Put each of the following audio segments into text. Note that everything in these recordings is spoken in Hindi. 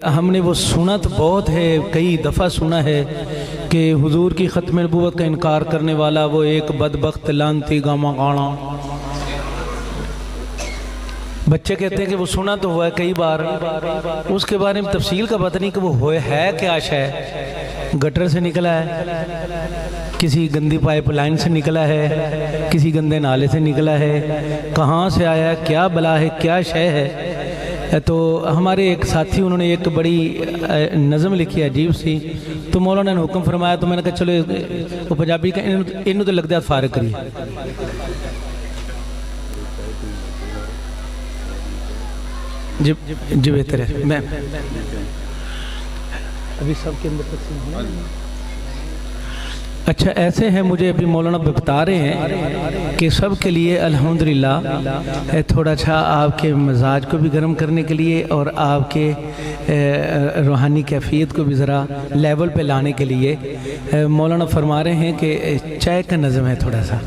हमने वो सुना तो बहुत है, कई दफ़ा सुना है कि हुजूर की ख़त्म नबूवत का इनकार करने वाला वो एक बदबख्त लानती गामा गाना। बच्चे कहते हैं कि वो सुना तो हुआ है कई बार, उसके बारे में तफसील का पता नहीं कि वो है क्या शय। गटर से निकला है, किसी गंदी पाइपलाइन से निकला है, किसी गंदे नाले से निकला है, कहाँ से आया है, क्या बला है, क्या शय है। तो हमारे एक साथी उन्होंने एक बड़ी नज़म लिखी है अजीब सी, तो मौलाना ने हुक्म फरमाया, तो मैंने कहा चलो वो पंजाबी का इन्हों तो लगता है फारग करिए। जी बेहतर है। मैं अभी सबके अंदर तकसीम है। अच्छा ऐसे हैं, मुझे अभी मौलाना बता रहे हैं कि सब के लिए अल्हम्दुलिल्लाह थोड़ा सा आपके मिजाज को भी गर्म करने के लिए और आपके रूहानी कैफियत को भी ज़रा लेवल पे लाने के लिए मौलाना फरमा रहे हैं कि चाय का नज़म है थोड़ा सा।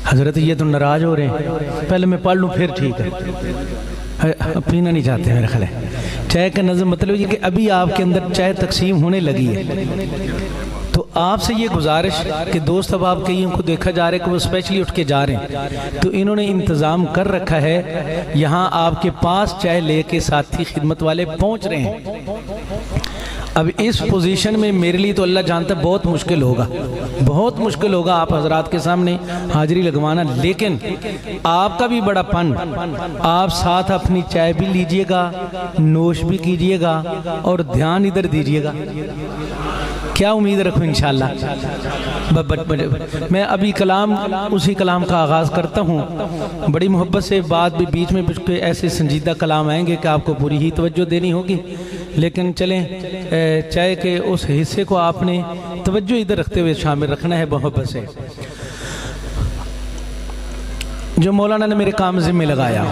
हज़रत ये तो नाराज़ हो रहे हैं, पहले मैं पढ़ लूँ फिर ठीक है। पीना नहीं चाहते मेरा ख्याल है। चाय का नज़म मतलब ये कि अभी आपके अंदर चाय तकसीम होने लगी है, तो आपसे ये गुजारिश कि दोस्त अब आप कहीं उनको देखा जा रहा है कि वो स्पेशली उठ के जा रहे हैं, तो इन्होंने इंतज़ाम कर रखा है यहाँ आपके पास चाय लेके साथी खिदमत वाले पहुँच रहे हैं। अब इस पोजीशन में मेरे लिए तो अल्लाह जानता है बहुत मुश्किल होगा, बहुत मुश्किल होगा आप हजरात के सामने हाजिरी लगवाना, लेकिन आपका भी बड़ा पन, आप साथ अपनी चाय भी लीजिएगा, नोश भी कीजिएगा और ध्यान इधर दीजिएगा। क्या उम्मीद रखूँ इंशाल्लाह। मैं अभी उसी कलाम का आगाज़ करता हूँ। बड़ी मोहब्बत से बात भी बीच में ऐसे संजीदा कलाम आएंगे कि आपको पूरी ही तवज्जो देनी होगी, लेकिन चलें चाय के उस हिस्से को आपने तवज्जो इधर रखते हुए शामिल रखना है मोहब्बत से। जो मौलाना ने मेरे काम ज़िम्मे लगाया,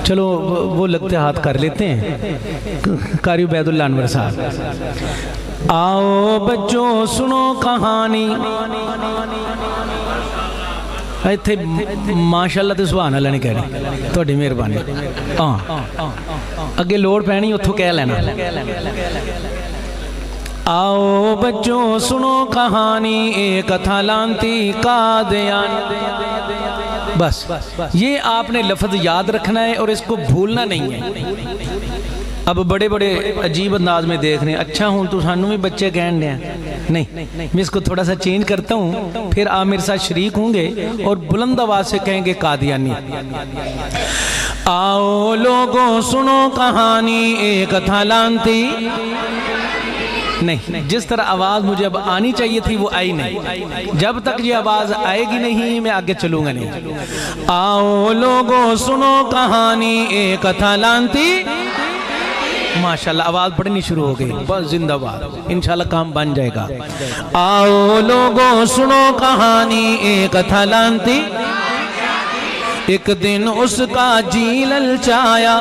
चलो वो लगते हाथ कर लेते हैं। कारी उबैदुल्लाह अनवर साहब, आओ बच्चों सुनो कहानी। इत्थे माशाअल्लाह ते सुभान अल्लाह नहीं कहनी, थोड़ी मेहरबानी। हाँ अगे लोड़ पैनी उत्थों कह लेना। आओ बच्चों सुनो कहानी, एक था लांती कादियानी। बस ये आपने लफ्ज़ याद रखना है और इसको भूलना नहीं है। अब बड़े बड़े अजीब अंदाज में देख रहे हैं, अच्छा हूँ तो सानू भी बच्चे कहन दें, नहीं मैं इसको थोड़ा सा चेंज करता हूँ, फिर आप मेरे साथ शरीक होंगे और बुलंद आवाज से कहेंगे कादियानी। आओ लोगों सुनो कहानी, एक था लांती। नहीं, जिस तरह आवाज़ मुझे अब आनी चाहिए थी वो आई नहीं। जब तक ये आवाज़ आएगी नहीं मैं आगे चलूंगा नहीं। आओ लोगों सुनो कहानी, एक था लांती। माशाल्लाह आवाज़ बढ़नी शुरू हो गई, बस जिंदाबाद, इंशाल्लाह काम बन जाएगा। आओ लोगों सुनो कहानी, एक था लांती। एक दिन उसका जी ललचाया,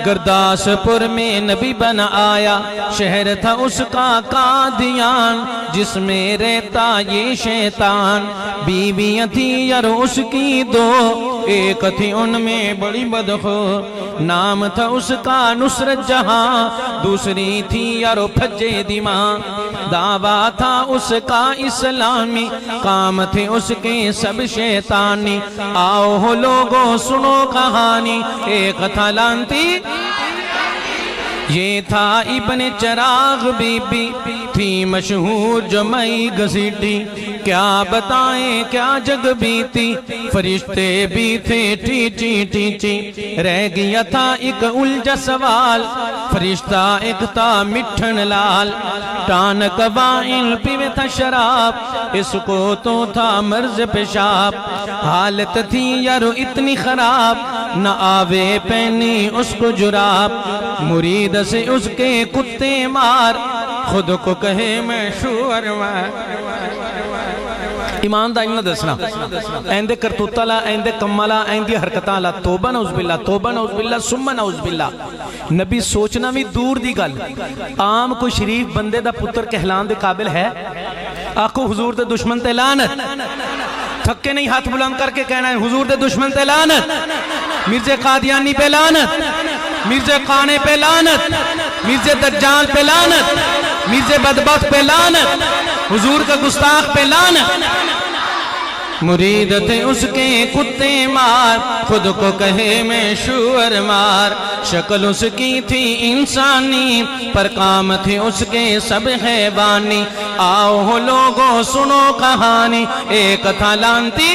गुरदासपुर में नबी बन आया। शहर था उसका कादियान, जिसमें रहता ये शैतान। बीवियां थी यार उसकी दो, एक थी उनमें बड़ी बदखो। नाम था उसका नुसरत जहां, दूसरी थी यारो फज्जे दिमा। दावा था उसका इस्लामी, काम थे उसके सब शैतानी। आओ हो लोगों सुनो कहानी, एक था लांती। ये था इब्ने चराग बीबी, थी मशहूर जमई घसीटी। क्या बताएं क्या जग बीती, फरिश्ते भी थे टीची टीची। रह गया था एक उलझा सवाल, फरिश्ता एक था मिठन लाल। टान कबाइल पीवे था शराब, इसको तो था मर्ज पेशाब। हालत थी यारो इतनी खराब, न आवे पहनी उसको जुराब। मुरीद से उसके कुत्ते मार, खुद को कहे मैं शुअर। ईमानदारी ना दसना, ऐंदे करतूता ला, ऐंदे कम्मा ला, ऐंदी हरकतां ला। तोबा नौज़बिल्ला, तोबा नौज़बिल्ला, सुम्मा नौज़बिल्ला। नबी सोचना भी दूर दी गल, आम कोई शरीफ बंदे दा पुत्र कहलान दे काबिल है? आखो हुजूर दे दुश्मन ते लानत। थके नहीं हाथ बुलंद करके कहना है हुजूर दे दुश्मन ते लानत, मिर्ज़ा कादियानी पे लानत। मिर्ज़े काने पे लानत, मिर्ज़े दज्जाल पे लानत, मिर्ज़े बदबख्त पे लानत, हुजूर का गुस्ताख पे लानत। मुरीद थे उसके कुत्ते मार, खुद को कहे मैं शुअर मार। शक्ल उसकी थी इंसानी, पर काम थे उसके सब हैवानी। आओ हो लोगों सुनो कहानी, एक था लांती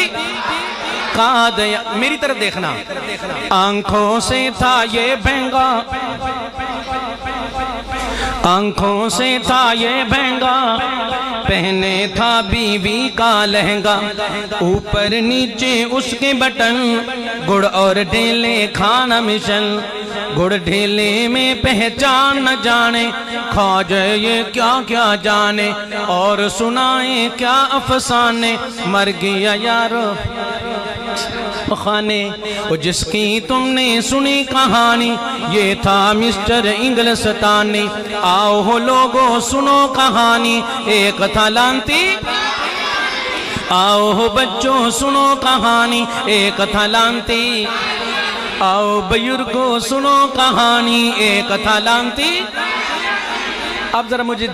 कादया। मेरी तरफ देखना, आंखों से था ये बहंगा, आंखों से था ये बहंगा, पहने था बीवी का लहंगा। ऊपर नीचे उसके बटन, गुड़ और ढेले खाना मिशन। गुड़ ढेले में पहचान न जाने, खा जाए ये क्या क्या जाने, और सुनाए क्या अफसाने। मर गया यारो खाने, और जिसकी तुमने सुनी कहानी, ये था मिस्टर इंग्लिस्तानी। आओ हो लोगों सुनो कहानी, एक था लांती। आओ हो बच्चों सुनो कहानी, एक था लांती। आओ बुजुर्गों सुनो कहानी, एक था लांती। अब जरा मुझे